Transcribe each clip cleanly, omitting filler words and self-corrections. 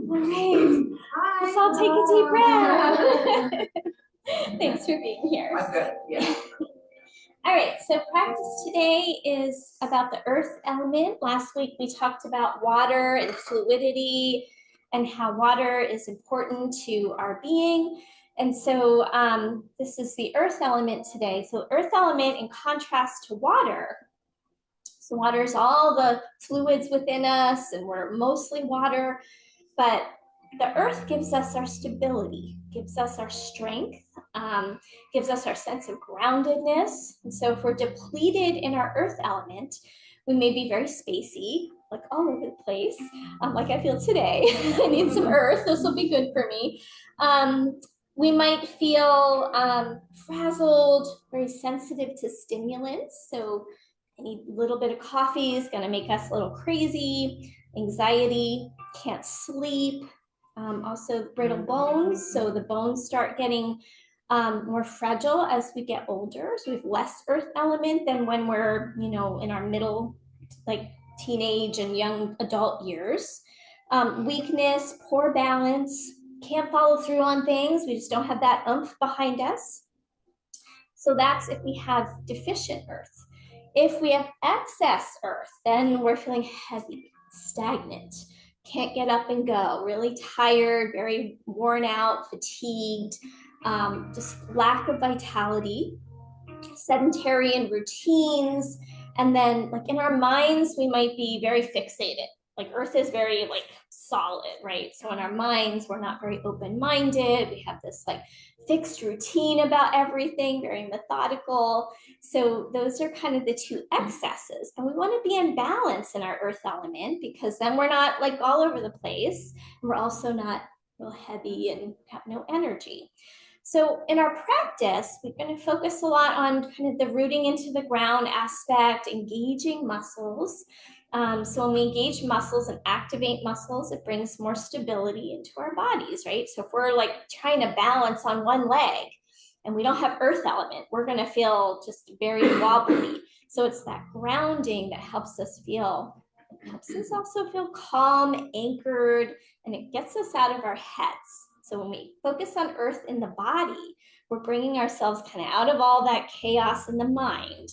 All right. Let's all take a deep breath. Thanks for being here. I'm good. Yeah. All right, so practice today is about the earth element. Last week we talked about water and fluidity and how water is important to our being. And so this is the earth element today. So earth element in contrast to water. So water is all the fluids within us and we're mostly water, but the earth gives us our stability, gives us our strength, gives us our sense of groundedness. And so if we're depleted in our earth element, we may be very spacey, like all over the place, like I feel today. I need some earth, this will be good for me. We might feel frazzled, very sensitive to stimulants. So any little bit of coffee is gonna make us a little crazy, anxiety, can't sleep, also brittle bones. So the bones start getting more fragile as we get older. So we have less earth element than when we're, you know, in our middle, like teenage and young adult years. Weakness, poor balance, can't follow through on things. We just don't have that oomph behind us. So that's if we have deficient earth. If we have excess earth, then we're feeling heavy, stagnant, can't get up and go, really tired, very worn out, fatigued, just lack of vitality, sedentary in routines. And then like in our minds, we might be very fixated. Like earth is very like solid, right? So in our minds, we're not very open-minded. We have this like fixed routine about everything, very methodical. So those are kind of the two excesses. And we want to be in balance in our earth element because then we're not like all over the place. We're also not real heavy and have no energy. So in our practice, we're going to focus a lot on kind of the rooting into the ground aspect, engaging muscles. So when we engage muscles and activate muscles, it brings more stability into our bodies, right? So if we're like trying to balance on one leg and we don't have earth element, we're going to feel just very wobbly. So it's that grounding that helps us feel, it helps us also feel calm, anchored, and it gets us out of our heads. So when we focus on earth in the body, we're bringing ourselves kind of out of all that chaos in the mind,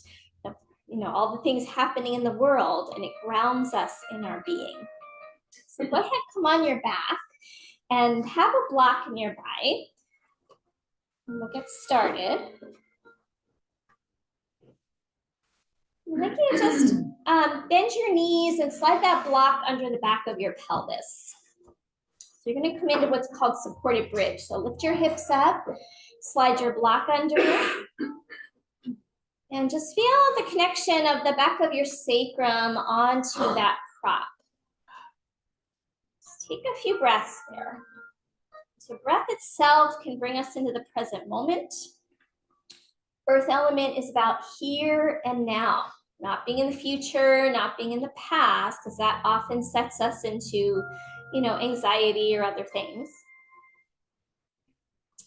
you know, all the things happening in the world, and it grounds us in our being. So go ahead, come on your back and have a block nearby. And we'll get started. I'd like you to just bend your knees and slide that block under the back of your pelvis. So you're going to come into what's called supported bridge. So lift your hips up, slide your block under, and just feel the connection of the back of your sacrum onto that prop. Just take a few breaths there. So breath itself can bring us into the present moment. Earth element is about here and now, not being in the future, not being in the past, because that often sets us into, you know, anxiety or other things.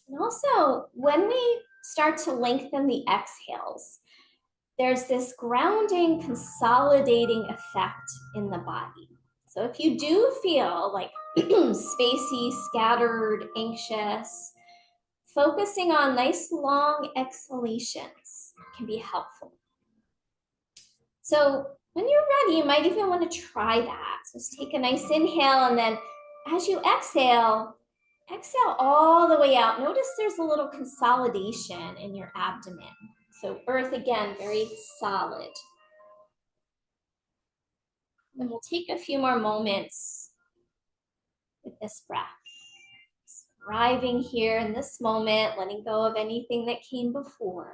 And also, when we start to lengthen the exhales, there's this grounding, consolidating effect in the body. So if you do feel like spacey, scattered, anxious, focusing on nice long exhalations can be helpful. So when you're ready, you might even want to try that. So just take a nice inhale, and then as you exhale all the way out. Notice there's a little consolidation in your abdomen. So earth, again, very solid. And we'll take a few more moments with this breath. Just arriving here in this moment, letting go of anything that came before.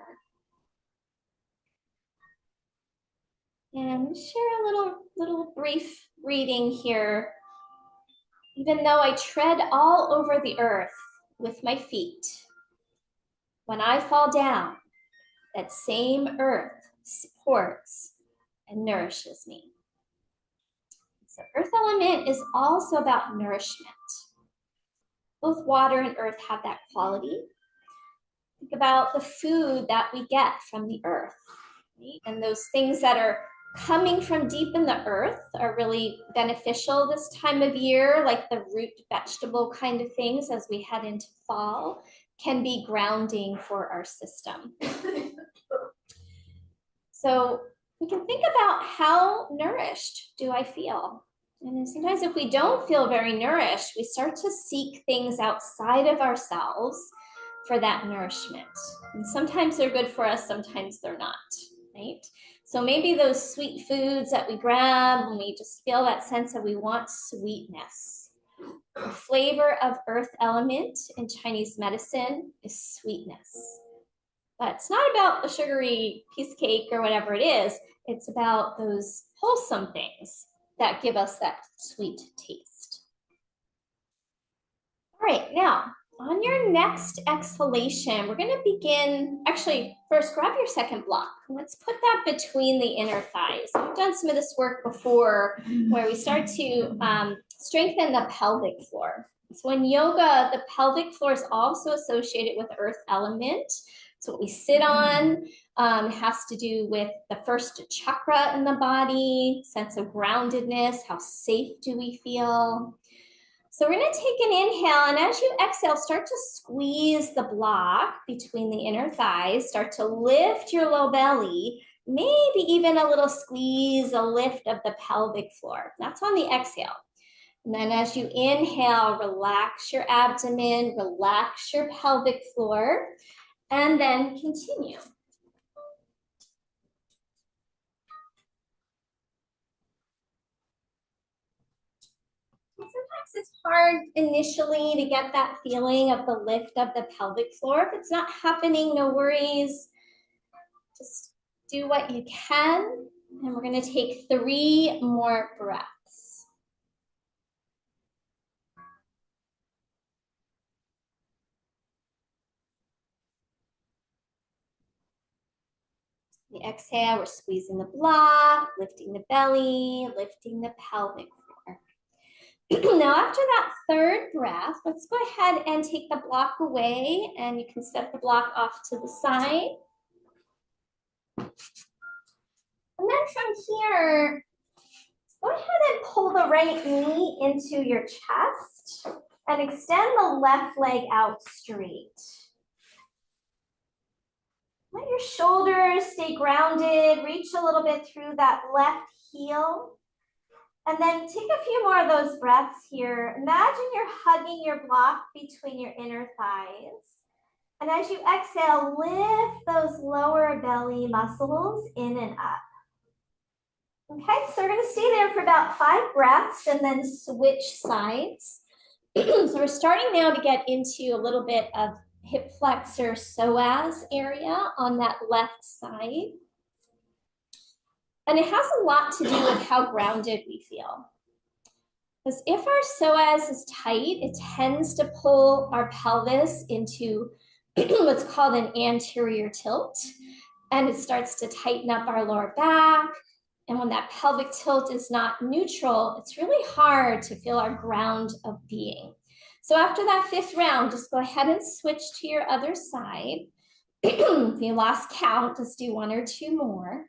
And share a little brief reading here. Even though I tread all over the earth with my feet, when I fall down, that same earth supports and nourishes me. So earth element is also about nourishment. Both water and earth have that quality. Think about the food that we get from the earth, right? And those things that are coming from deep in the earth are really beneficial this time of year, like the root vegetable kind of things as we head into fall, can be grounding for our system. So we can think about how nourished do I feel? And sometimes if we don't feel very nourished, we start to seek things outside of ourselves for that nourishment. And sometimes they're good for us, sometimes they're not, right? So maybe those sweet foods that we grab when we just feel that sense that we want sweetness. The flavor of earth element in Chinese medicine is sweetness. But it's not about the sugary piece of cake or whatever it is. It's about those wholesome things that give us that sweet taste. All right, now on your next exhalation, we're going to begin, actually, first grab your second block. Let's put that between the inner thighs. We've done some of this work before where we start to strengthen the pelvic floor. So in yoga, the pelvic floor is also associated with earth element. So what we sit on has to do with the first chakra in the body, sense of groundedness, how safe do we feel? So we're going to take an inhale, and as you exhale, start to squeeze the block between the inner thighs, start to lift your low belly, maybe even a little squeeze, a lift of the pelvic floor. That's on the exhale. And then as you inhale, relax your abdomen, relax your pelvic floor, and then continue. Sometimes it's hard initially to get that feeling of the lift of the pelvic floor. If it's not happening, no worries. Just do what you can. And we're going to take 3 more breaths. The exhale, we're squeezing the block, lifting the belly, lifting the pelvic floor. Now, after that 3rd breath, let's go ahead and take the block away, and you can set the block off to the side. And then from here, go ahead and pull the right knee into your chest and extend the left leg out straight. Let your shoulders stay grounded, reach a little bit through that left heel. And then take a few more of those breaths here. Imagine you're hugging your block between your inner thighs. And as you exhale, lift those lower belly muscles in and up. Okay, so we're going to stay there for about 5 breaths and then switch sides. So we're starting now to get into a little bit of hip flexor psoas area on that left side. And it has a lot to do with how grounded we feel. Because if our psoas is tight, it tends to pull our pelvis into what's called an anterior tilt. And it starts to tighten up our lower back. And when that pelvic tilt is not neutral, it's really hard to feel our ground of being. So after that 5th round, just go ahead and switch to your other side. If you lost count, just do 1 or 2 more.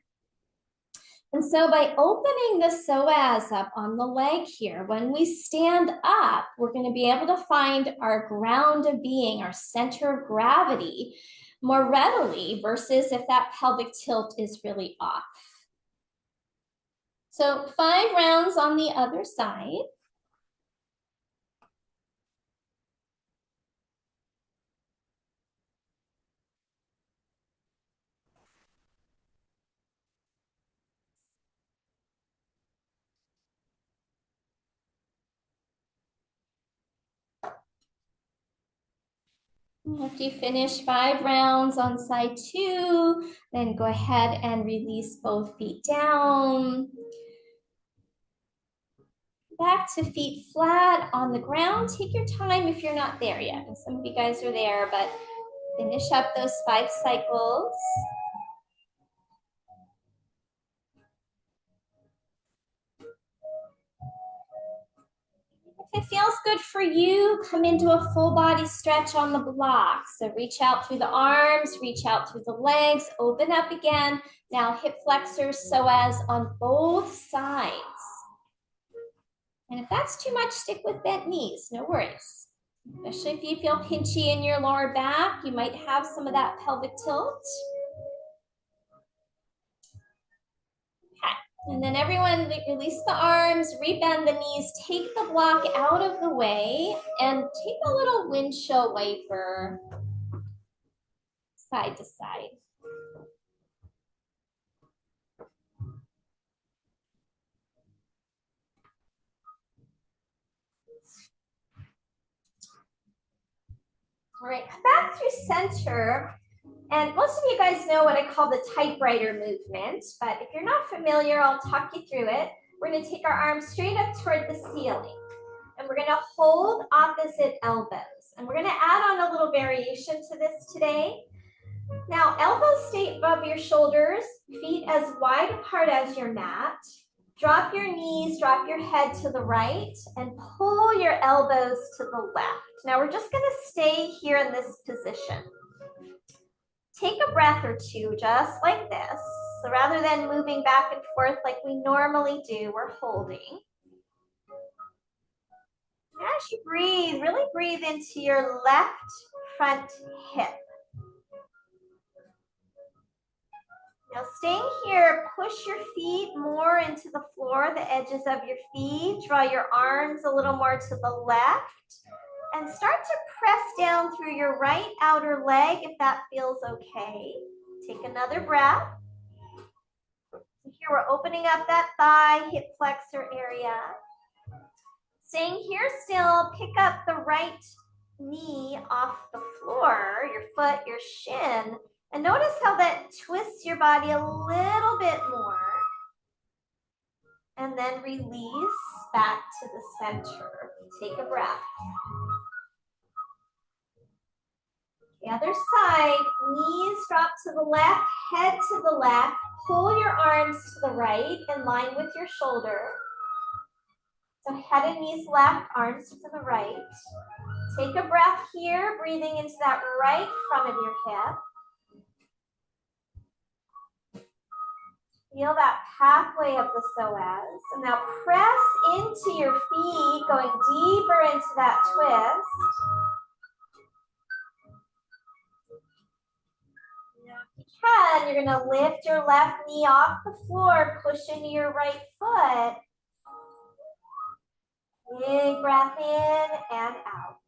And so by opening the psoas up on the leg here, when we stand up, we're going to be able to find our ground of being, our center of gravity, more readily versus if that pelvic tilt is really off. So 5 rounds on the other side. After you finish 5 rounds on side 2, then go ahead and release both feet down. Back to feet flat on the ground. Take your time if you're not there yet. And some of you guys are there, but finish up those 5 cycles. If it feels good for you, come into a full body stretch on the block. So reach out through the arms, reach out through the legs, open up again. Now hip flexors, psoas on both sides. And if that's too much, stick with bent knees, no worries. Especially if you feel pinchy in your lower back, you might have some of that pelvic tilt. And then everyone release the arms, rebend the knees, take the block out of the way, and take a little windshield wiper side to side. All right, come back through center. And most of you guys know what I call the typewriter movement, but if you're not familiar, I'll talk you through it. We're gonna take our arms straight up toward the ceiling, and we're gonna hold opposite elbows. And we're gonna add on a little variation to this today. Now, elbows stay above your shoulders, feet as wide apart as your mat. Drop your knees, drop your head to the right, and pull your elbows to the left. Now, we're just gonna stay here in this position. Take a breath or two, just like this. So rather than moving back and forth like we normally do, we're holding. As you breathe, really breathe into your left front hip. Now staying here, push your feet more into the floor, the edges of your feet. Draw your arms a little more to the left. And start to press down through your right outer leg if that feels okay. Take another breath. Here we're opening up that thigh, hip flexor area. Staying here still, pick up the right knee off the floor, your foot, your shin. And notice how that twists your body a little bit more. And then release back to the center. Take a breath. The other side, knees drop to the left, head to the left. Pull your arms to the right in line with your shoulder. So head and knees left, arms to the right. Take a breath here, breathing into that right front of your hip. Feel that pathway of the psoas. And now press into your feet, going deeper into that twist. Now, if you can, you're going to lift your left knee off the floor, push into your right foot. Big breath in and out.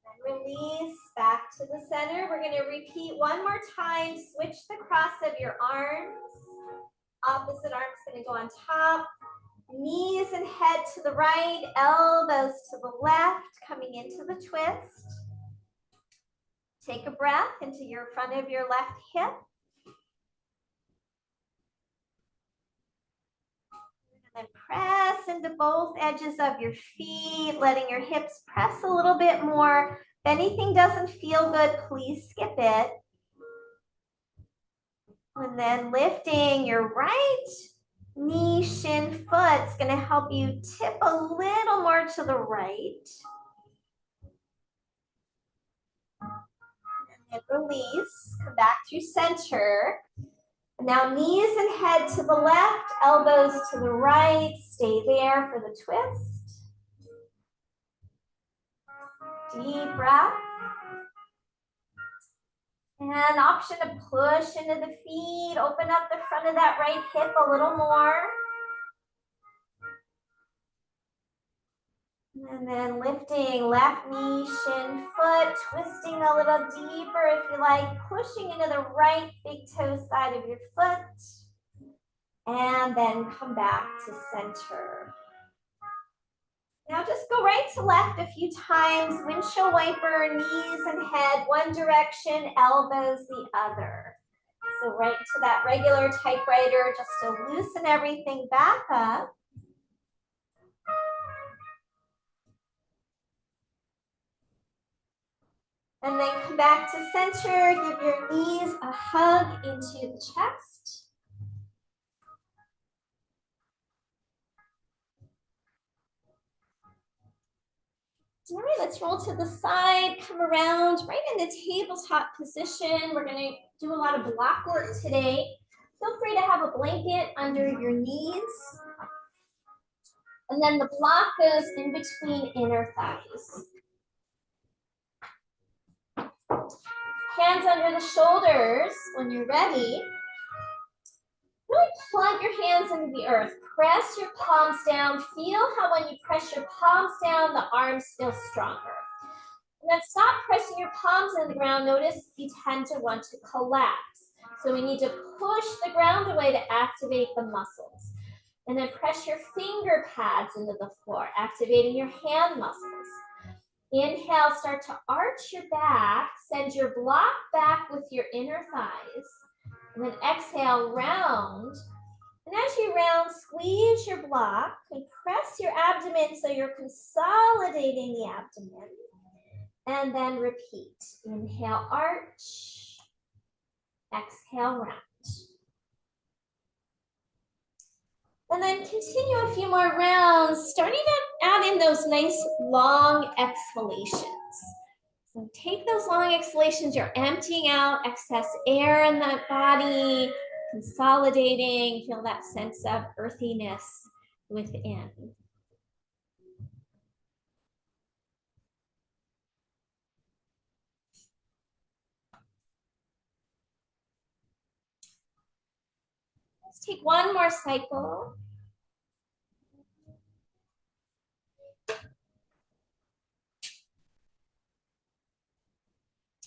Then release back to the center. We're going to repeat one more time. Switch the cross of your arms. Opposite arm's going to go on top. Knees and head to the right, elbows to the left, coming into the twist. Take a breath into your front of your left hip. And then press into both edges of your feet, letting your hips press a little bit more. If anything doesn't feel good, please skip it. And then lifting your right knee, shin, foot. It's going to help you tip a little more to the right. And then release. Come back through center. Now knees and head to the left, elbows to the right. Stay there for the twist. Deep breath. And option to push into the feet. Open up the front of that right hip a little more. And then lifting left knee, shin, foot, twisting a little deeper if you like, pushing into the right big toe side of your foot. And then come back to center. Now just go right to left a few times, windshield wiper, knees and head, one direction, elbows the other. So right to that regular typewriter, just to loosen everything back up. And then come back to center, give your knees a hug into the chest. All right, let's roll to the side, come around right in the tabletop position. We're going to do a lot of block work today. Feel free to have a blanket under your knees. And then the block goes in between inner thighs. Hands under the shoulders. When you're ready, really plug your hands into the earth. Press your palms down. Feel how when you press your palms down, the arms feel stronger. And then stop pressing your palms into the ground. Notice you tend to want to collapse. So we need to push the ground away to activate the muscles. And then press your finger pads into the floor, activating your hand muscles. Inhale, start to arch your back. Send your block back with your inner thighs. And then exhale, round. And as you round, squeeze your block. Compress your abdomen so you're consolidating the abdomen. And then repeat. Inhale, arch. Exhale, round. And then continue a few more rounds, starting to add in those nice long exhalations. So take those long exhalations, you're emptying out excess air in the body, consolidating, feel that sense of earthiness within. Let's take one more cycle.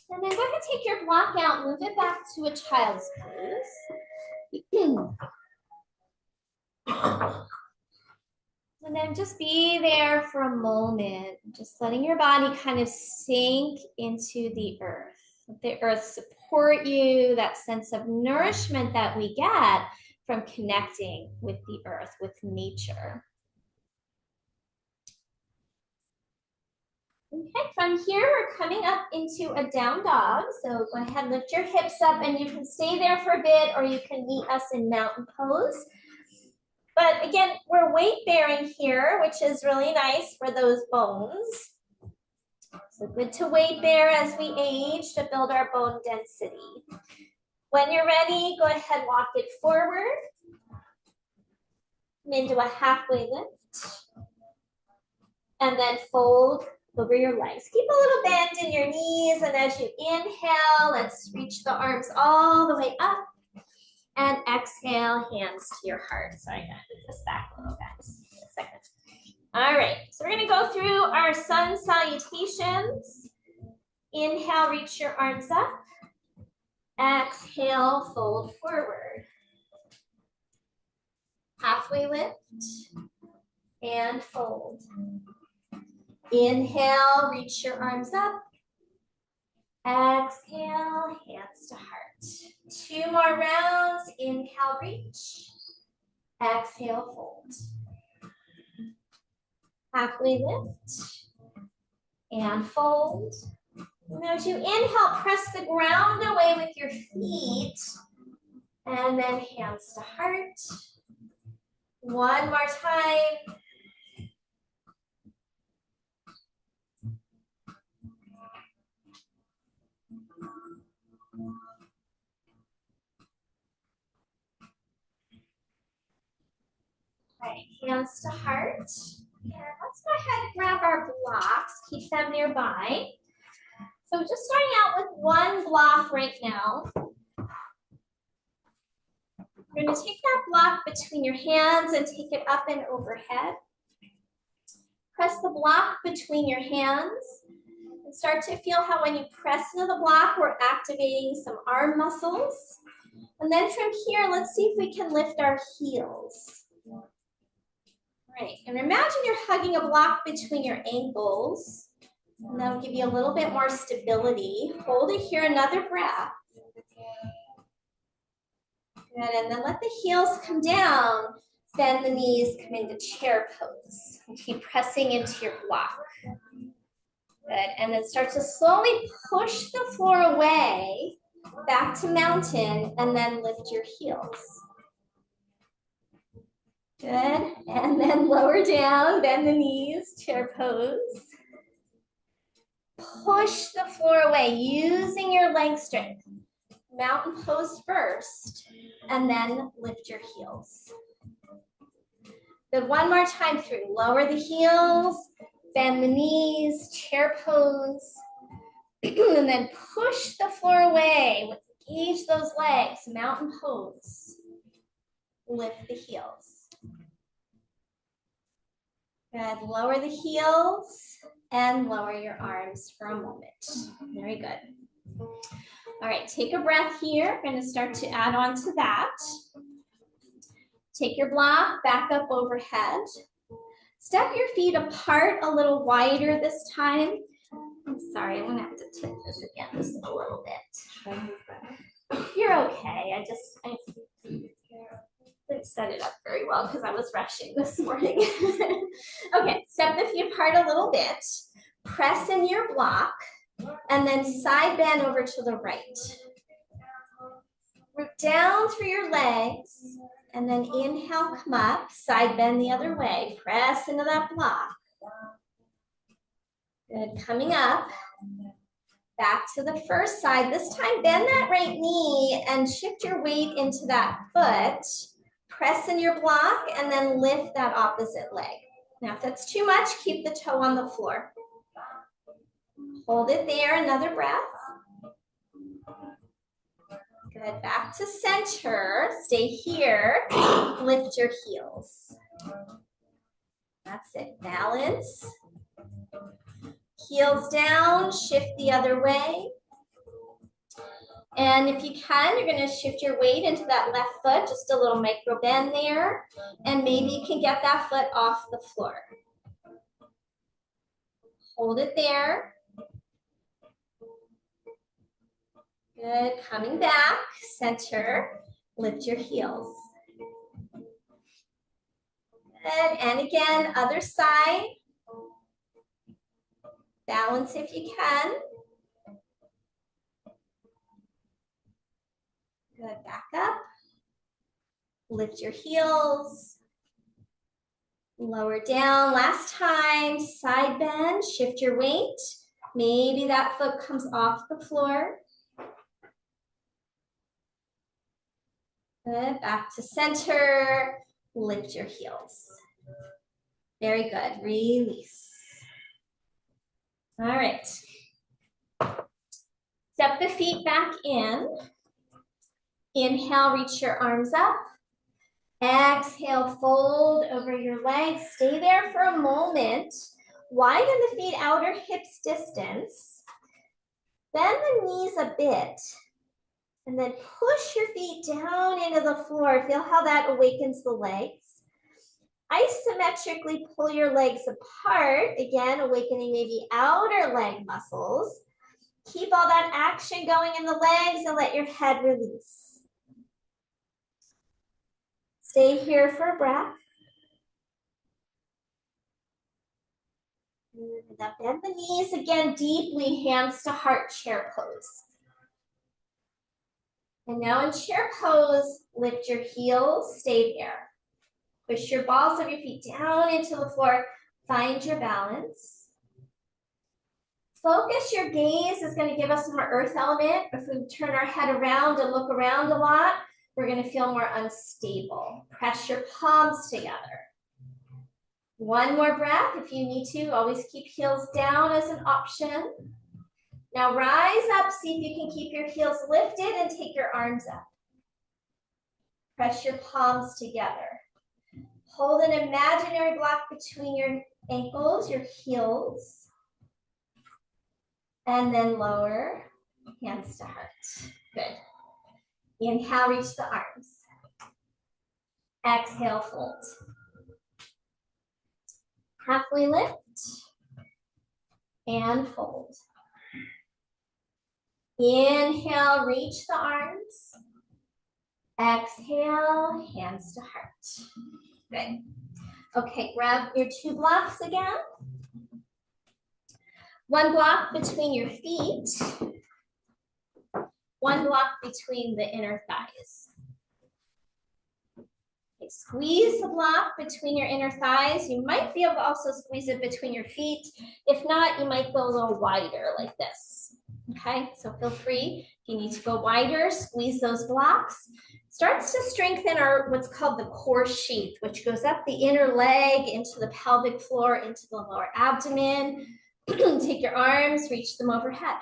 And then go ahead and take your block out, move it back to a child's pose. And then just be there for a moment, just letting your body kind of sink into the earth. Let the earth support you, that sense of nourishment that we get from connecting with the earth, with nature. Okay, from here, we're coming up into a down dog. So go ahead, lift your hips up, and you can stay there for a bit, or you can meet us in mountain pose. But again, we're weight bearing here, which is really nice for those bones. So good to weight bear as we age to build our bone density. When you're ready, go ahead, walk it forward. Come into a halfway lift. And then fold over your legs. Keep a little bend in your knees, and as you inhale, let's reach the arms all the way up. And exhale, hands to your heart. Sorry, I gotta move this back a little, guys. A second. All right, so we're gonna go through our sun salutations. Inhale, reach your arms up. Exhale, fold forward. Halfway lift and fold. Inhale, reach your arms up. Exhale, hands to heart. 2 more rounds. Inhale, reach. Exhale, fold. Halfway lift and fold. Now as you inhale, press the ground away with your feet and then hands to heart. One more time. All right, hands to heart. And let's go ahead and grab our blocks, keep them nearby. So just starting out with one block right now. You're going to take that block between your hands and take it up and overhead. Press the block between your hands and start to feel how when you press into the block, we're activating some arm muscles. And then from here, let's see if we can lift our heels. Right, and imagine you're hugging a block between your ankles, and that'll give you a little bit more stability. Hold it here, another breath. Good, and then let the heels come down, bend the knees, come into chair pose. And keep pressing into your block. Good, and then start to slowly push the floor away, back to mountain, and then lift your heels. Good, and then lower down, bend the knees, chair pose. Push the floor away using your leg strength. Mountain pose first, and then lift your heels. Good, one more time through. Lower the heels, bend the knees, chair pose, and then push the floor away. Engage those legs, mountain pose. Lift the heels. Good, lower the heels and lower your arms for a moment. Very good. All right, take a breath here. We're going to start to add on to that. Take your block back up overhead. Step your feet apart a little wider this time. I'm sorry, I'm gonna have to tip this again just a little bit. You're okay. I didn't set it up very well because I was rushing this morning. Okay, step the feet apart a little bit. Press in your block and then side bend over to the right. Root down through your legs and then inhale, come up, side bend the other way. Press into that block. Good, coming up. Back to the first side. This time, bend that right knee and shift your weight into that foot. Press in your block and then lift that opposite leg. Now, if that's too much, keep the toe on the floor. Hold it there, another breath. Good, back to center. Stay here. Lift your heels. That's it, balance. Heels down, shift the other way. And if you can, you're gonna shift your weight into that left foot, just a little micro bend there. And maybe you can get that foot off the floor. Hold it there. Good, coming back, center, lift your heels. Good, and again, other side. Balance if you can. Good, back up. Lift your heels. Lower down, last time, side bend, shift your weight. Maybe that foot comes off the floor. Good, back to center, lift your heels. Very good, release. All right. Step the feet back in. Inhale, reach your arms up. Exhale, fold over your legs. Stay there for a moment. Widen the feet outer hips distance. Bend the knees a bit. And then push your feet down into the floor. Feel how that awakens the legs. Isometrically pull your legs apart. Again, awakening maybe outer leg muscles. Keep all that action going in the legs and let your head release. Stay here for a breath. And bend the knees again deeply, hands to heart, chair pose. And now in chair pose, lift your heels, stay there. Push your balls of your feet down into the floor. Find your balance. Focus your gaze is going to give us more earth element. If we turn our head around and look around a lot, we're going to feel more unstable. Press your palms together. One more breath if you need to. Always keep heels down as an option. Now rise up, see if you can keep your heels lifted and take your arms up. Press your palms together. Hold an imaginary block between your ankles, your heels. And then lower, hands to heart. Good. Inhale, reach the arms. Exhale, fold. Halfway lift and fold. Inhale, reach the arms. Exhale, hands to heart. Good. Okay, grab your two blocks again. One block between your feet. One block between the inner thighs. Squeeze the block between your inner thighs. You might be able to also squeeze it between your feet. If not, you might go a little wider like this. Okay, so feel free. If you need to go wider, squeeze those blocks. Starts to strengthen our what's called the core sheath, which goes up the inner leg into the pelvic floor, into the lower abdomen. Take your arms, reach them overhead.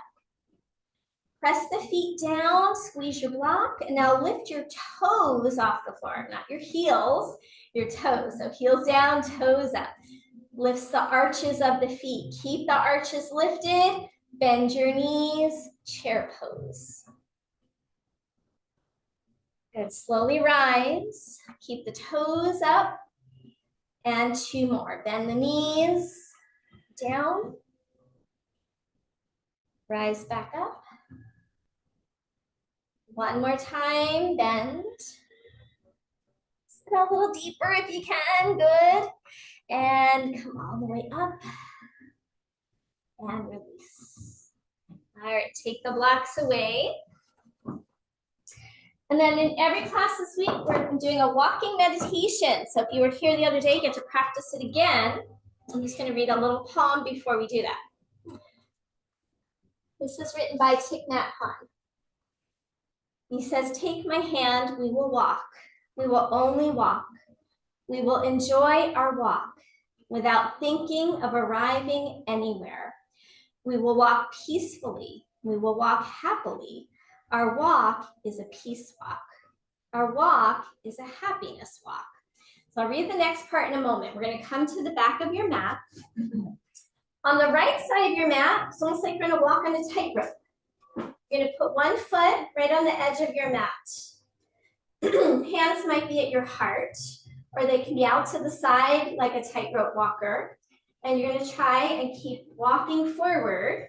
Press the feet down, squeeze your block, and now lift your toes off the floor, not your heels, your toes. So heels down, toes up. Lifts the arches of the feet. Keep the arches lifted, bend your knees, chair pose. Good, slowly rise. Keep the toes up, and 2 more. Bend the knees, down. Rise back up. 1 more time, bend. Sit a little deeper if you can, good. And come all the way up. And release. All right, take the blocks away. And then in every class this week, we're doing a walking meditation. So if you were here the other day, you get to practice it again. I'm just gonna read a little poem before we do that. This is written by Thich Nhat Hanh. He says, take my hand, we will walk. We will only walk. We will enjoy our walk without thinking of arriving anywhere. We will walk peacefully. We will walk happily. Our walk is a peace walk. Our walk is a happiness walk. So I'll read the next part in a moment. We're going to come to the back of your mat. On the right side of your mat, it's almost like you're going to walk on a tightrope. You're going to put one foot right on the edge of your mat. Hands might be at your heart, or they can be out to the side like a tightrope walker. And you're going to try and keep walking forward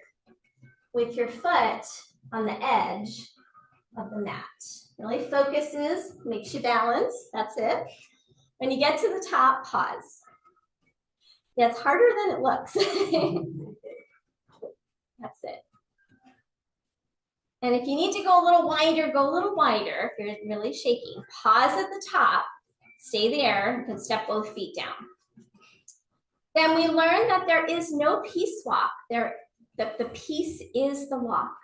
with your foot on the edge of the mat. Really focuses, makes you balance. That's it. When you get to the top, pause. Yeah, it's harder than it looks. That's it. And if you need to go a little wider, go a little wider. If you're really shaking, pause at the top, stay there, you can step both feet down. Then we learn that there is no peace walk, that the peace is the walk,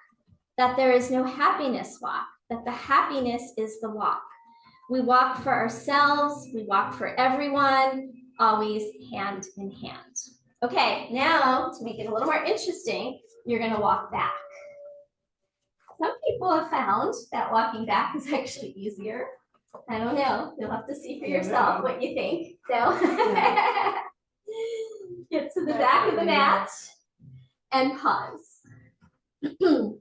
that there is no happiness walk, that the happiness is the walk. We walk for ourselves, we walk for everyone, always hand in hand. Okay, now to make it a little more interesting, you're gonna walk back. Some people have found that walking back is actually easier. I don't know, you'll have to see for yourself what you think. So get to the back of the mat and pause. Good.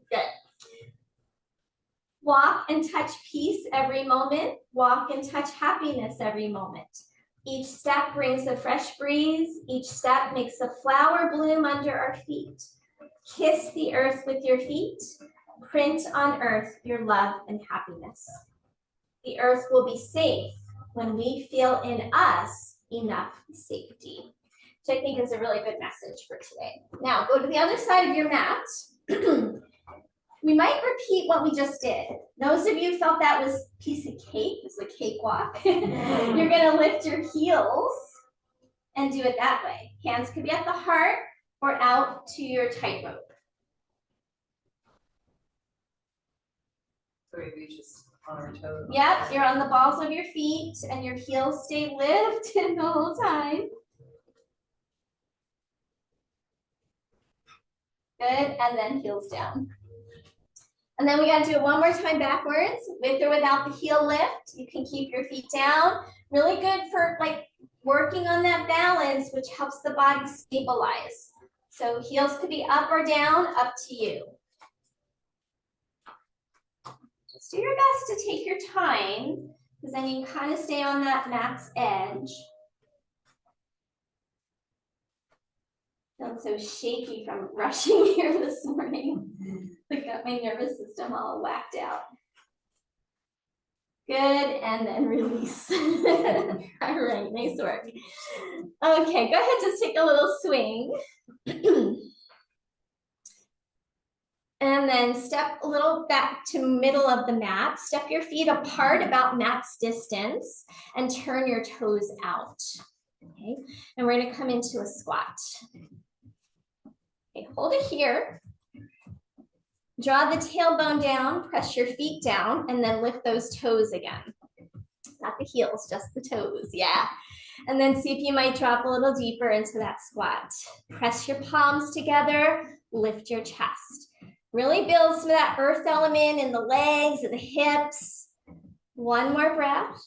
Walk and touch peace every moment. Walk and touch happiness every moment. Each step brings a fresh breeze. Each step makes a flower bloom under our feet. Kiss the earth with your feet. Print on earth your love and happiness. The earth will be safe when we feel in us enough safety, which I think is a really good message for today. Now go to the other side of your mat. We might repeat what we just did. Those of you who felt that was a piece of cake, it's a cakewalk. You're gonna lift your heels and do it that way. Hands could be at the heart or out to your tightrope. So we reach on our toes. Yep, you're on the balls of your feet and your heels stay lifted the whole time. Good, and then heels down. And then we gotta do it one more time backwards, with or without the heel lift. You can keep your feet down. Really good for like working on that balance, which helps the body stabilize. So heels could be up or down, up to you. Just do your best to take your time, because then you can kind of stay on that mat's edge. I'm so shaky from rushing here this morning. I got my nervous system all whacked out. Good, and then release. All right, nice work. Okay, go ahead, just take a little swing. And then step a little back to middle of the mat. Step your feet apart about mat's distance and turn your toes out. Okay, and we're gonna come into a squat. Okay, hold it here. Draw the tailbone down, press your feet down, and then lift those toes again. Not the heels, just the toes, yeah. And then see if you might drop a little deeper into that squat. Press your palms together, lift your chest. Really build some of that earth element in the legs and the hips. One more breath.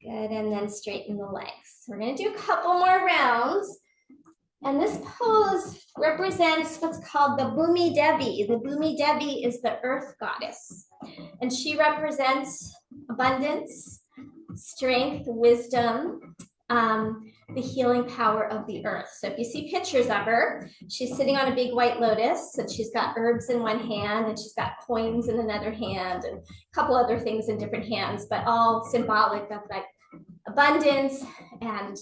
Good, and then straighten the legs. We're gonna do a couple more rounds. And this pose represents what's called the Bhumi Devi. The Bhumi Devi is the earth goddess. And she represents abundance, strength, wisdom, the healing power of the earth. So if you see pictures of her, she's sitting on a big white lotus, and she's got herbs in one hand, and she's got coins in another hand, and a couple other things in different hands, but all symbolic of like abundance and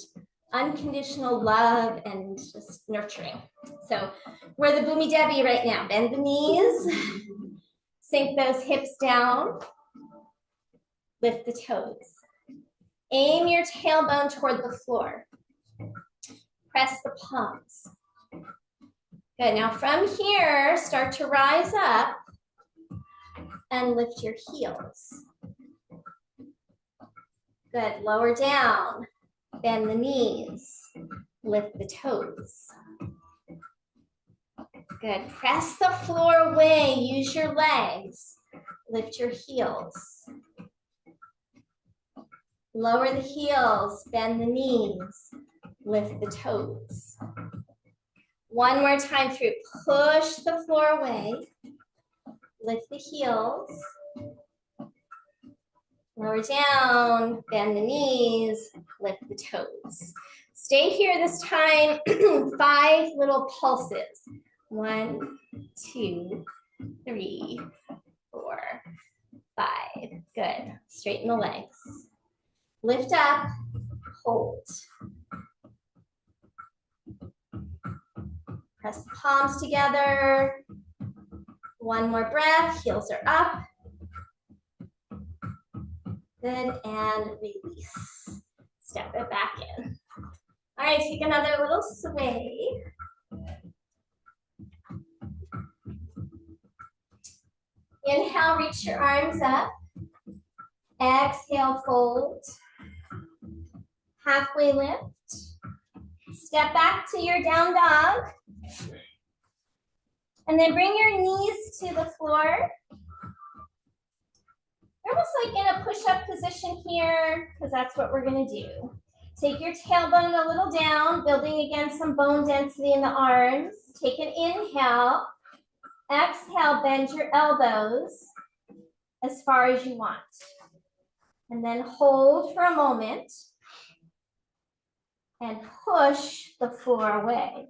unconditional love and just nurturing. So we're the Bhumi Devi right now. Bend the knees, sink those hips down, lift the toes. Aim your tailbone toward the floor. Press the palms. Good, now from here, start to rise up and lift your heels. Good, lower down, bend the knees, lift the toes. Good, press the floor away, use your legs, lift your heels. Lower the heels, bend the knees, lift the toes. One more time through, push the floor away, lift the heels, lower down, bend the knees, lift the toes. Stay here this time, 5 little pulses. 1, 2, 3, 4, 5. Good, straighten the legs. Lift up, hold. Press the palms together. One more breath, heels are up. Good, and release. Step it back in. All right, take another little sway. Inhale, reach your arms up. Exhale, fold. Halfway lift. Step back to your down dog. And then bring your knees to the floor. You're almost like in a push-up position here, because that's what we're gonna do. Take your tailbone a little down, building again some bone density in the arms. Take an inhale. Exhale, bend your elbows as far as you want. And then hold for a moment. And push the floor away.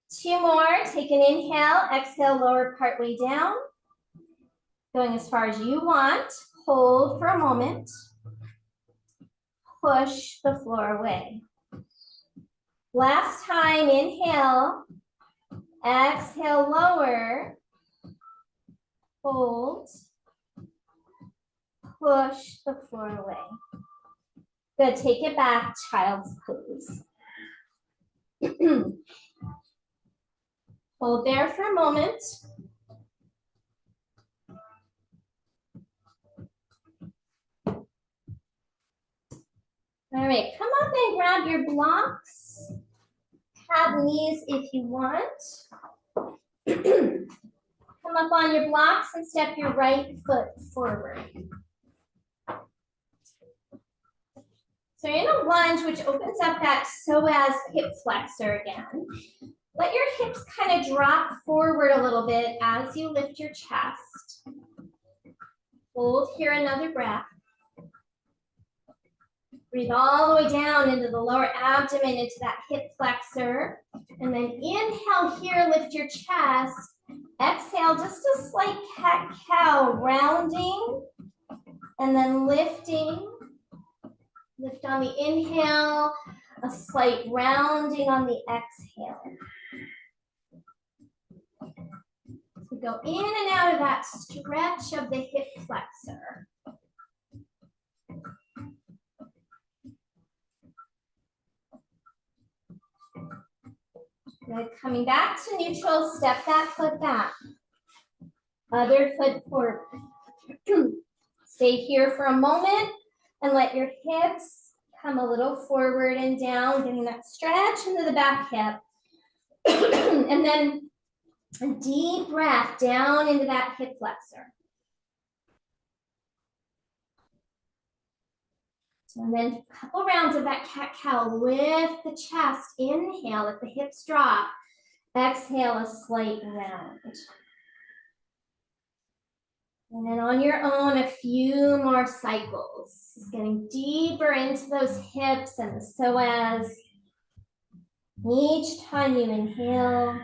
2 more, take an inhale, exhale, lower partway down. Going as far as you want, hold for a moment. Push the floor away. Last time, inhale, exhale, lower, hold, push the floor away. Good, take it back, child's pose. Hold there for a moment. All right, come up and grab your blocks. Have knees if you want. Come up on your blocks and step your right foot forward. So you're in a lunge, which opens up that psoas hip flexor again. Let your hips kind of drop forward a little bit as you lift your chest. Hold here another breath. Breathe all the way down into the lower abdomen, into that hip flexor. And then inhale here, lift your chest. Exhale, just a slight cat-cow, rounding and then lifting Lift on the inhale, a slight rounding on the exhale. So go in and out of that stretch of the hip flexor. Good. Coming back to neutral, step that foot back. Other foot forward. Stay here for a moment and let your hips come a little forward and down, getting that stretch into the back hip. And then a deep breath down into that hip flexor. And then a couple rounds of that cat-cow. Lift the chest. Inhale, let the hips drop. Exhale, a slight round. And then on your own, a few more cycles. Just getting deeper into those hips and the psoas. Each time you inhale,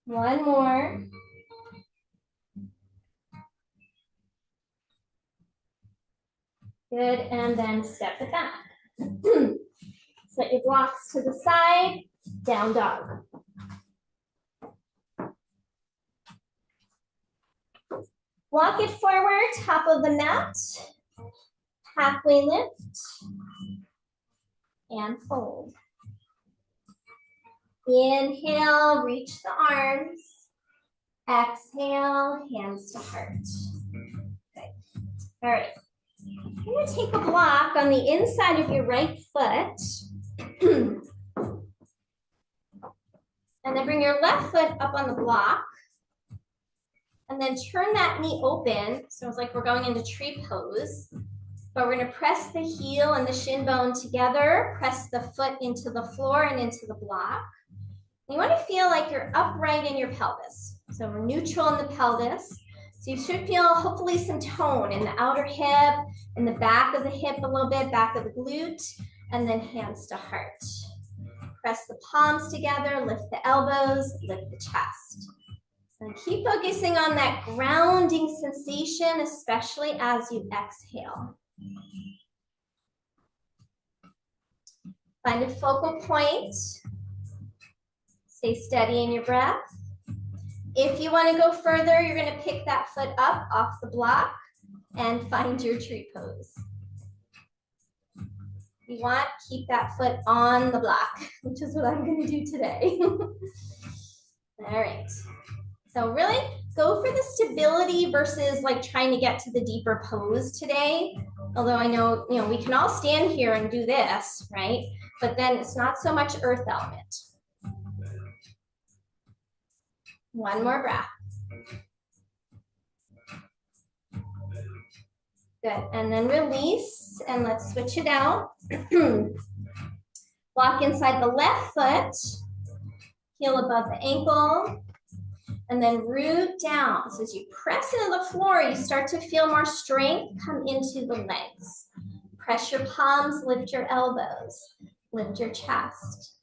one more. Good, and then step it back. Set your blocks to the side, down dog. Walk it forward, top of the mat, halfway lift, and fold. Inhale, reach the arms. Exhale, hands to heart. Okay. All right. You're going to take a block on the inside of your right foot. And then bring your left foot up on the block. And then turn that knee open. So it's like we're going into tree pose. But we're going to press the heel and the shin bone together. Press the foot into the floor and into the block. You want to feel like you're upright in your pelvis. So we're neutral in the pelvis. So you should feel hopefully some tone in the outer hip, in the back of the hip a little bit, back of the glute, and then hands to heart. Press the palms together, lift the elbows, lift the chest. And keep focusing on that grounding sensation, especially as you exhale. Find a focal point. Stay steady in your breath. If you want to go further, you're going to pick that foot up off the block and find your tree pose. You want to keep that foot on the block, which is what I'm going to do today. All right. So really go for the stability versus like trying to get to the deeper pose today. Although I know, we can all stand here and do this, right? But then it's not so much earth element. One more breath. Good, and then release, and let's switch it out. Walk inside the left foot, heel above the ankle, and then root down. So as you press into the floor, you start to feel more strength come into the legs. Press your palms, lift your elbows, lift your chest.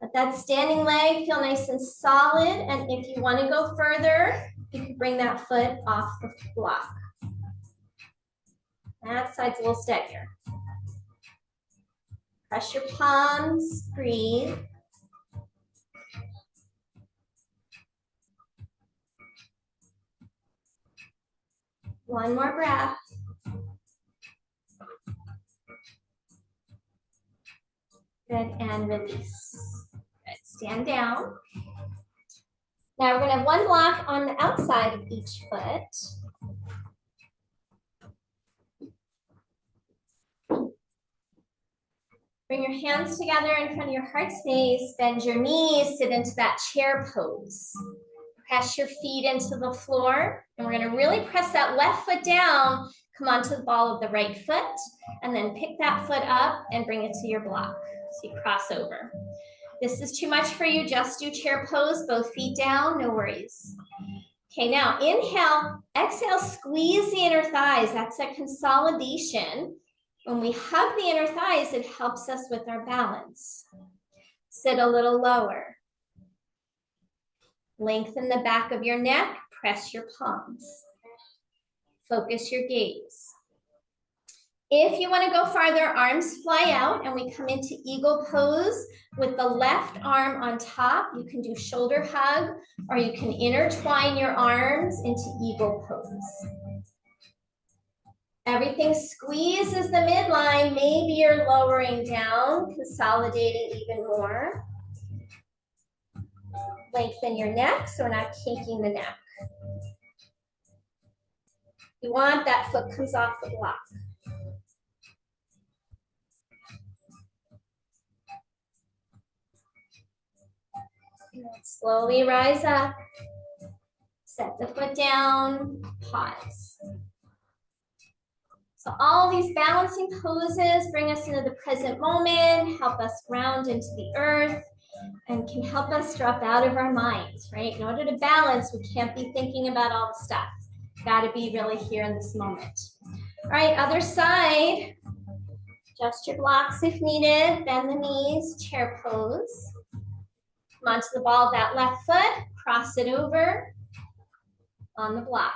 Let that standing leg feel nice and solid, and if you want to go further, you can bring that foot off the block. That side's a little steadier. Press your palms, breathe. One more breath. Good, and release. Good, stand down. Now we're going to have one block on the outside of each foot. Bring your hands together in front of your heart space, bend your knees, sit into that chair pose. Press your feet into the floor, and we're going to really press that left foot down, come onto the ball of the right foot, and then pick that foot up and bring it to your block. So you cross over. If this is too much for you, just do chair pose, both feet down, no worries. Okay, now inhale, exhale, squeeze the inner thighs. That's a consolidation. When we hug the inner thighs, it helps us with our balance. Sit a little lower. Lengthen the back of your neck, press your palms. Focus your gaze. If you want to go farther, arms fly out and we come into eagle pose with the left arm on top. You can do shoulder hug or you can intertwine your arms into eagle pose. Everything squeezes the midline. Maybe you're lowering down, consolidating even more. Lengthen your neck so we're not kinking the neck. You want that foot comes off the block. Slowly rise up. Set the foot down, pause. So all these balancing poses bring us into the present moment, help us ground into the earth, and can help us drop out of our minds, right? In order to balance, we can't be thinking about all the stuff. Got to be really here in this moment. All right, other side. Adjust your blocks if needed. Bend the knees, chair pose. Come onto the ball of that left foot, cross it over on the block.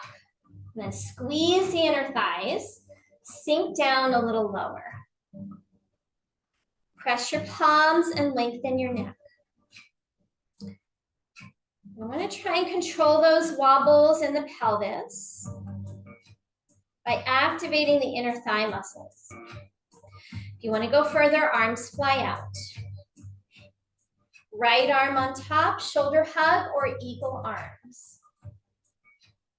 And then squeeze the inner thighs. Sink down a little lower. Press your palms and lengthen your neck. I want to try and control those wobbles in the pelvis by activating the inner thigh muscles. If you want to go further, arms fly out. Right arm on top, shoulder hug or eagle arms.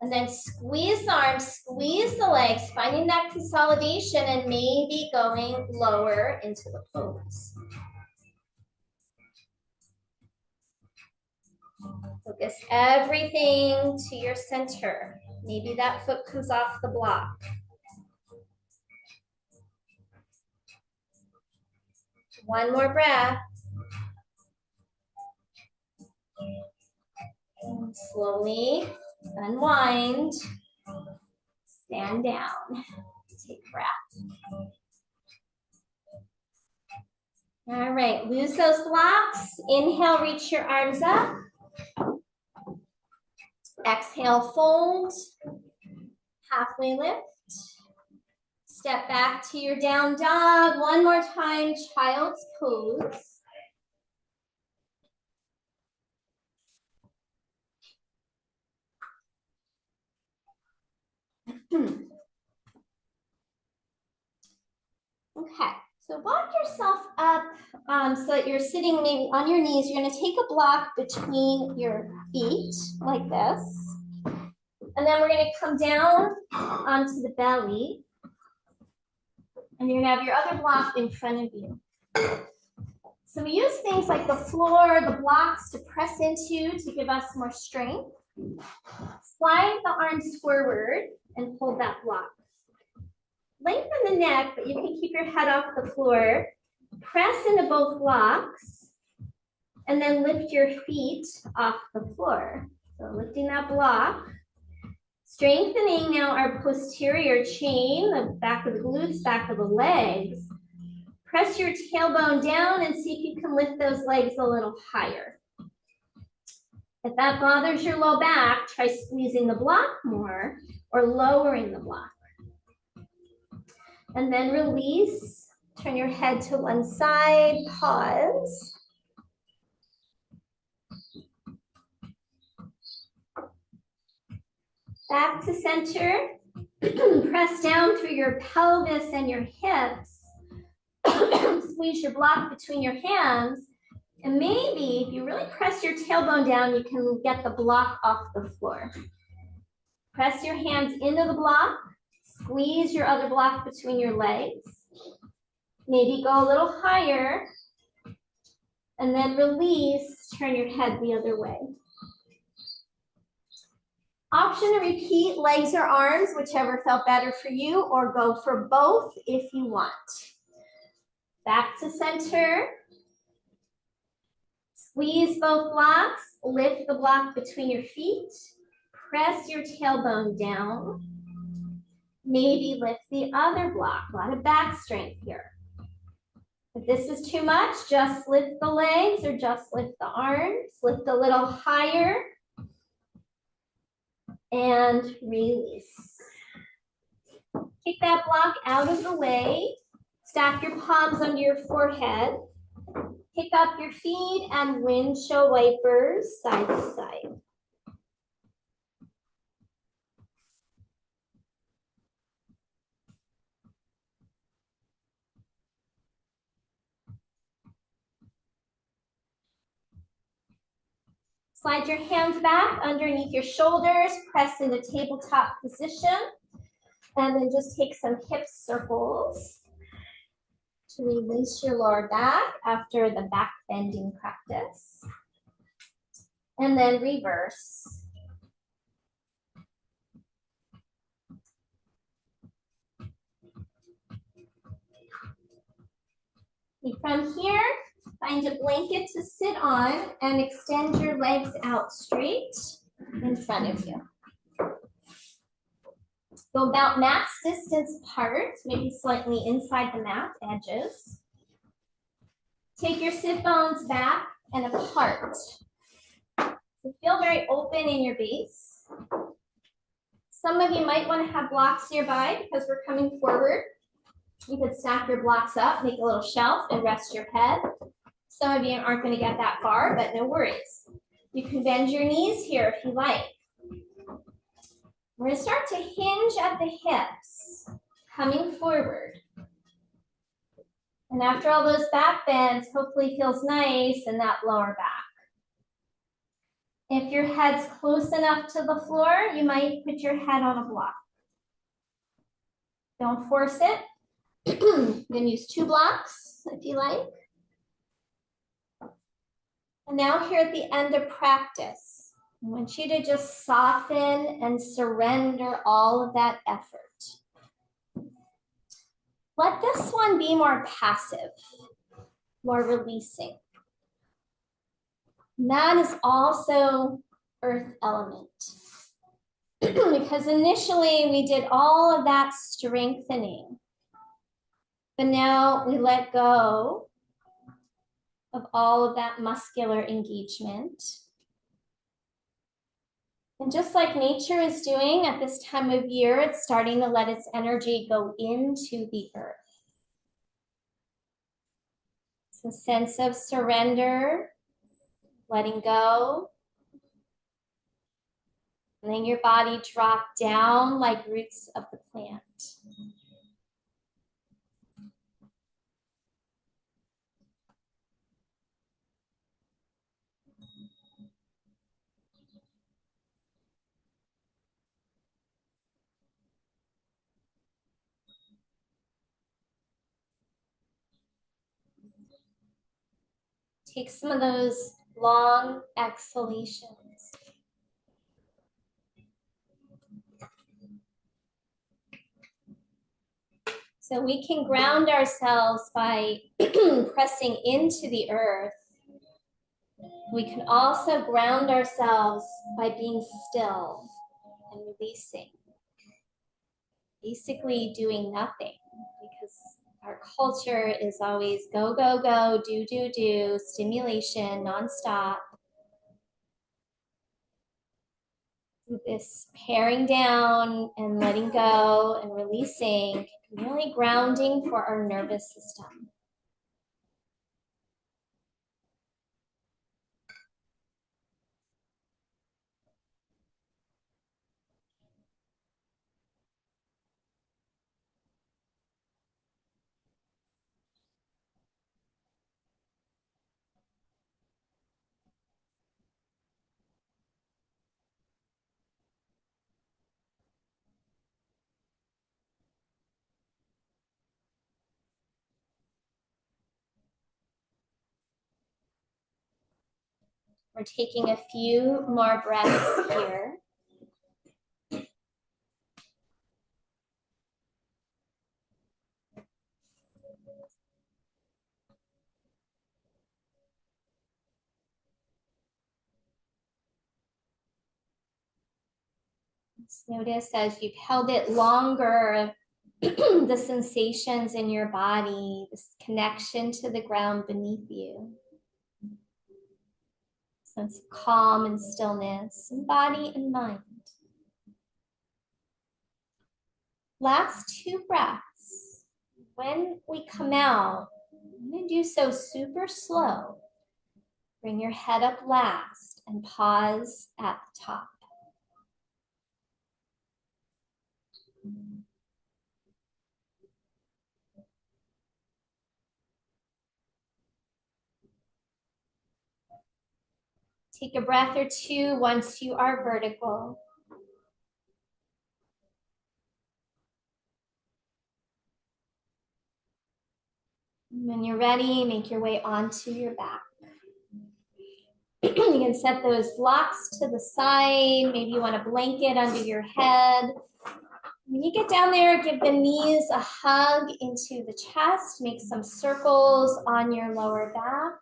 And then squeeze the arms, squeeze the legs, finding that consolidation and maybe going lower into the pose. Focus everything to your center. Maybe that foot comes off the block. One more breath. And slowly unwind, stand down, take a breath. All right, lose those blocks. Inhale, reach your arms up. Exhale, fold, halfway lift. Step back to your down dog. One more time, child's pose. Okay, so walk yourself up so that you're sitting maybe on your knees. You're going to take a block between your feet like this. And then we're going to come down onto the belly. And you're going to have your other block in front of you. So we use things like the floor, the blocks to press into to give us more strength. Slide the arms forward and hold that block. Lengthen the neck, but you can keep your head off the floor. Press into both blocks, and then lift your feet off the floor. So lifting that block. Strengthening now our posterior chain, the back of the glutes, back of the legs. Press your tailbone down and see if you can lift those legs a little higher. If that bothers your low back, try squeezing the block more or lowering the block. And then release, turn your head to one side, pause. Back to center, press down through your pelvis and your hips. Squeeze your block between your hands. And maybe if you really press your tailbone down, you can get the block off the floor. Press your hands into the block. Squeeze your other block between your legs. Maybe go a little higher. And then release, turn your head the other way. Option to repeat legs or arms, whichever felt better for you, or go for both if you want. Back to center. Squeeze both blocks. Lift the block between your feet. Press your tailbone down. Maybe lift the other block. A lot of back strength here. If this is too much, just lift the legs or just lift the arms. Lift a little higher. And release. Take that block out of the way. Stack your palms under your forehead. Pick up your feet and windshield wipers side to side. Slide your hands back underneath your shoulders, press into tabletop position, and then just take some hip circles to release your lower back after the back bending practice. And then reverse. From here, find a blanket to sit on and extend your legs out straight in front of you. Go about mat's distance apart, maybe slightly inside the mat edges. Take your sit bones back and apart. So feel very open in your base. Some of you might want to have blocks nearby because we're coming forward. You could stack your blocks up, make a little shelf, and rest your head. Some of you aren't going to get that far, but no worries. You can bend your knees here if you like. We're going to start to hinge at the hips, coming forward. And after all those back bends, hopefully feels nice in that lower back. If your head's close enough to the floor, you might put your head on a block. Don't force it. You can use 2 blocks if you like. And now here at the end of practice, I want you to just soften and surrender all of that effort. Let this one be more passive, more releasing. And that is also earth element. Because initially we did all of that strengthening, but now we let go of all of that muscular engagement. And just like nature is doing at this time of year, it's starting to let its energy go into the earth. It's a sense of surrender, letting go. And then your body drop down like roots of the plant. Take some of those long exhalations. So we can ground ourselves by pressing into the earth. We can also ground ourselves by being still and releasing. Basically doing nothing, because our culture is always go, go, go, do, stimulation, nonstop. This paring down and letting go and releasing, really grounding for our nervous system. We're taking a few more breaths here. Just notice as you've held it longer, the sensations in your body, this connection to the ground beneath you. Sense of calm and stillness in body and mind. Last 2 breaths. When we come out, I'm going to do so super slow. Bring your head up last and pause at the top. Take a breath or two once you are vertical. When you're ready, make your way onto your back. You can set those blocks to the side. Maybe you want a blanket under your head. When you get down there, give the knees a hug into the chest. Make some circles on your lower back.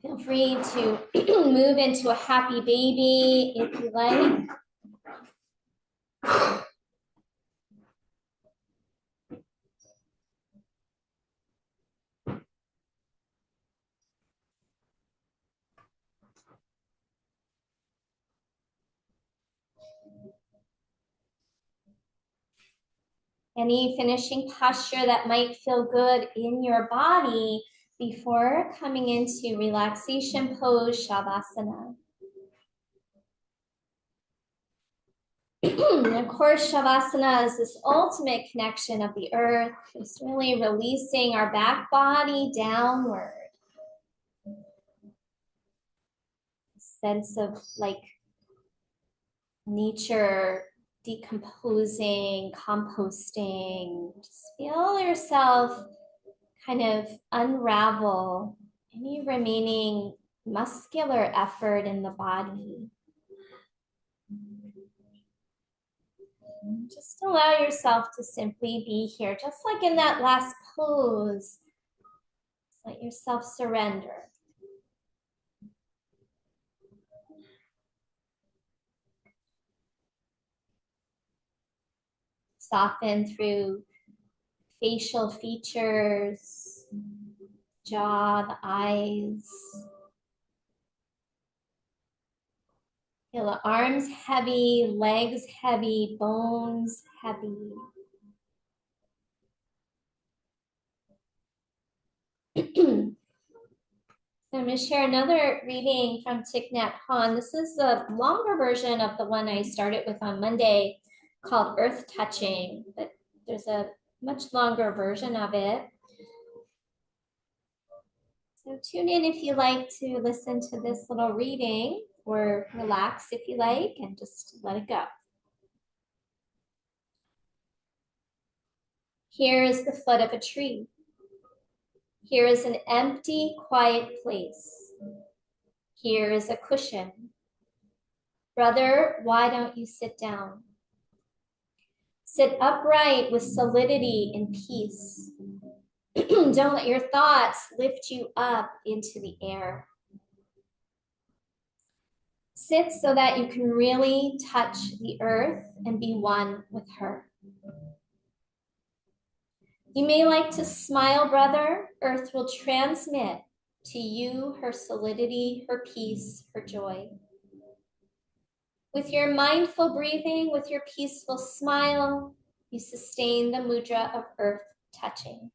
Feel free to move into a happy baby if you like. Any finishing posture that might feel good in your body before coming into relaxation pose, Shavasana. Of course, Shavasana is this ultimate connection of the earth. It's really releasing our back body downward. Sense of like nature decomposing, composting. Just feel yourself kind of unravel any remaining muscular effort in the body. Just allow yourself to simply be here, just like in that last pose. Let yourself surrender. Soften through facial features, jaw, the eyes. Feel the arms heavy, legs heavy, bones heavy. I'm going to share another reading from Thich Nhat Hanh. This is the longer version of the one I started with on Monday called Earth Touching, but there's a much longer version of it. So tune in if you like to listen to this little reading, or relax if you like and just let it go. Here is the foot of a tree. Here is an empty, quiet place. Here is a cushion. Brother, why don't you sit down? Sit upright with solidity and peace. Don't let your thoughts lift you up into the air. Sit so that you can really touch the earth and be one with her. You may like to smile, brother. Earth will transmit to you her solidity, her peace, her joy. With your mindful breathing, with your peaceful smile, you sustain the mudra of earth touching.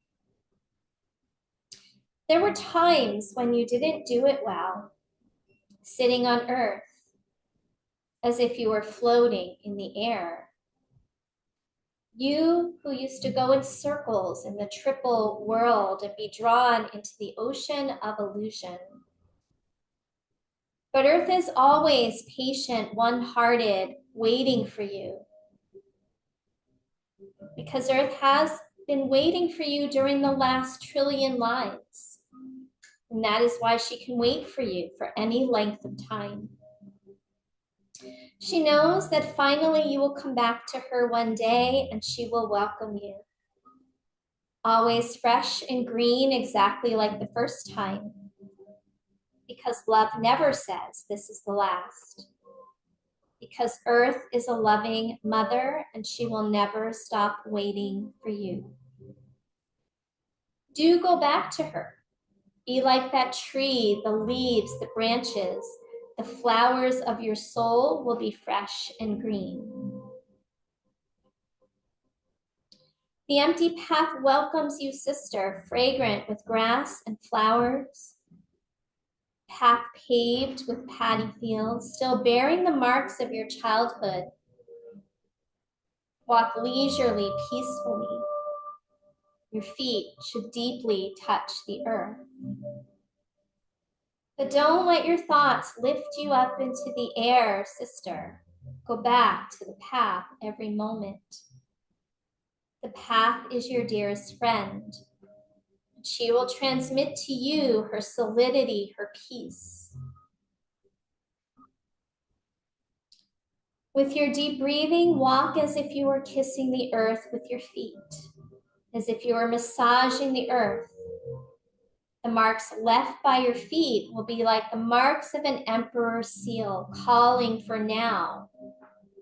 There were times when you didn't do it well, sitting on earth, as if you were floating in the air. You who used to go in circles in the triple world and be drawn into the ocean of illusion. But earth is always patient, one-hearted, waiting for you. Because earth has been waiting for you during the last trillion lives. And that is why she can wait for you for any length of time. She knows that finally you will come back to her one day and she will welcome you. Always fresh and green, exactly like the first time. Because love never says this is the last. Because earth is a loving mother and she will never stop waiting for you. Do go back to her. Be like that tree, the leaves, the branches, the flowers of your soul will be fresh and green. The empty path welcomes you, sister, fragrant with grass and flowers. Path paved with paddy fields, still bearing the marks of your childhood. Walk leisurely, peacefully. Your feet should deeply touch the earth. But don't let your thoughts lift you up into the air, sister. Go back to the path every moment. The path is your dearest friend. She will transmit to you her solidity, her peace. With your deep breathing, walk as if you were kissing the earth with your feet, as if you were massaging the earth. The marks left by your feet will be like the marks of an emperor's seal, calling for now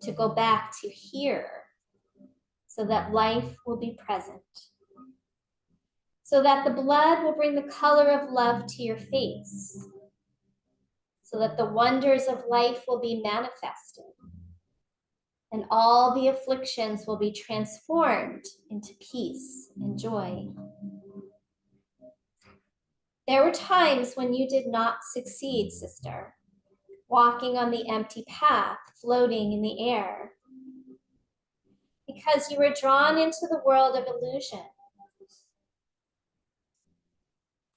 to go back to here, so that life will be present, so that the blood will bring the color of love to your face, so that the wonders of life will be manifested, and all the afflictions will be transformed into peace and joy. There were times when you did not succeed, sister, walking on the empty path, floating in the air, because you were drawn into the world of illusion.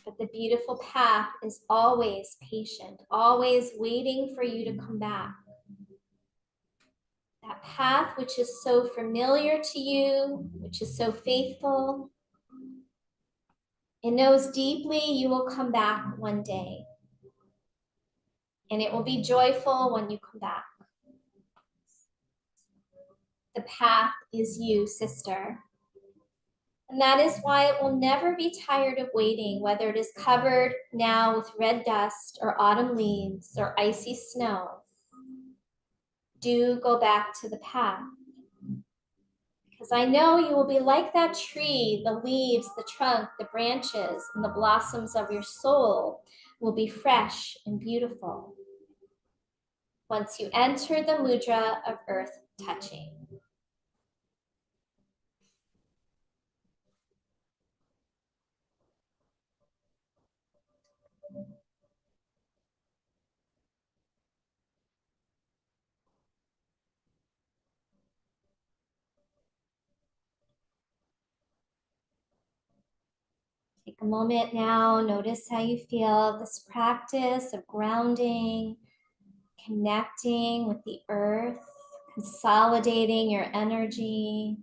But the beautiful path is always patient, always waiting for you to come back. That path which is so familiar to you, which is so faithful, it knows deeply you will come back one day. And it will be joyful when you come back. The path is you, sister. And that is why it will never be tired of waiting, whether it is covered now with red dust or autumn leaves or icy snow. Do go back to the path. Because I know you will be like that tree, the leaves, the trunk, the branches, and the blossoms of your soul will be fresh and beautiful once you enter the mudra of earth touching. Take a moment now, notice how you feel. This practice of grounding, connecting with the earth, consolidating your energy,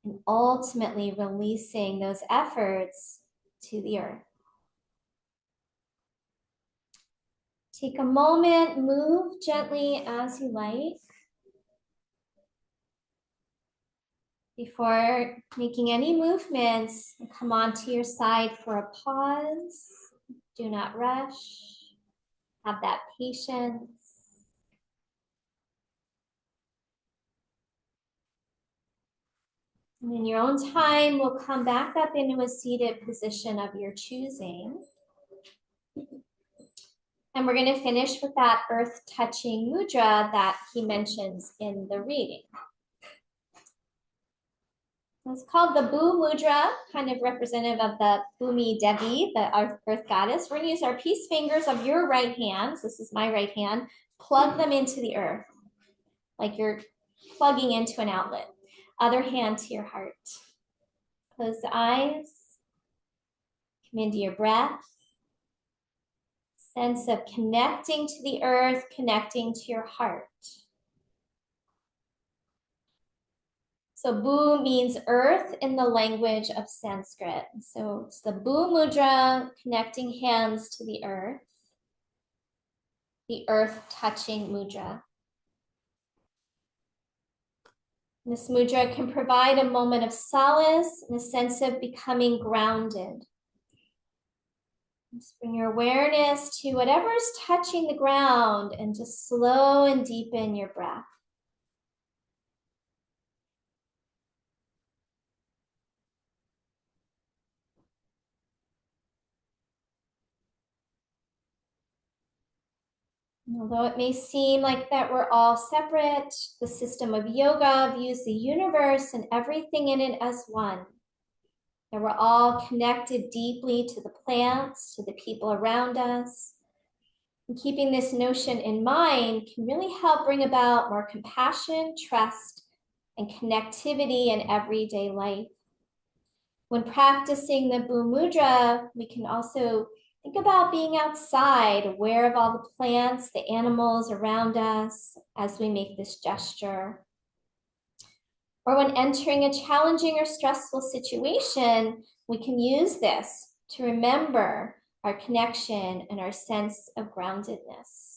and ultimately releasing those efforts to the earth. Take a moment, move gently as you like. Before making any movements, come onto your side for a pause. Do not rush. Have that patience. And in your own time, we'll come back up into a seated position of your choosing. And we're going to finish with that earth touching mudra that he mentions in the reading. It's called the Bu Mudra, kind of representative of the Bhumi Devi, the earth goddess. We're going to use our peace fingers of your right hand. So this is my right hand. Plug them into the earth, like you're plugging into an outlet. Other hand to your heart. Close the eyes. Come into your breath. Sense of connecting to the earth, connecting to your heart. So Bu means earth in the language of Sanskrit. So it's the Bu Mudra, connecting hands to the earth touching mudra. This mudra can provide a moment of solace and a sense of becoming grounded. Just bring your awareness to whatever is touching the ground and just slow and deepen your breath. Although it may seem like that we're all separate, the system of yoga views the universe and everything in it as one. That we're all connected deeply to the plants, to the people around us. And keeping this notion in mind can really help bring about more compassion, trust, and connectivity in everyday life. When practicing the Bhu Mudra, we can also think about being outside, aware of all the plants, the animals around us as we make this gesture. Or when entering a challenging or stressful situation, we can use this to remember our connection and our sense of groundedness.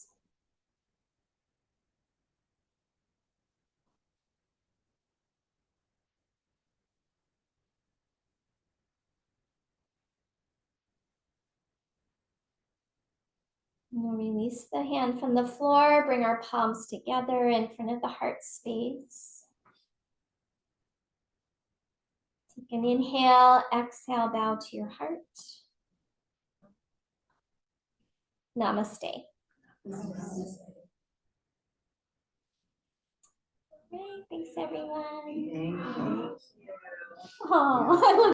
We'll release the hand from the floor, bring our palms together in front of the heart space. Take an inhale, exhale, bow to your heart. Namaste. All right, thanks everyone. Thank you. Oh, I love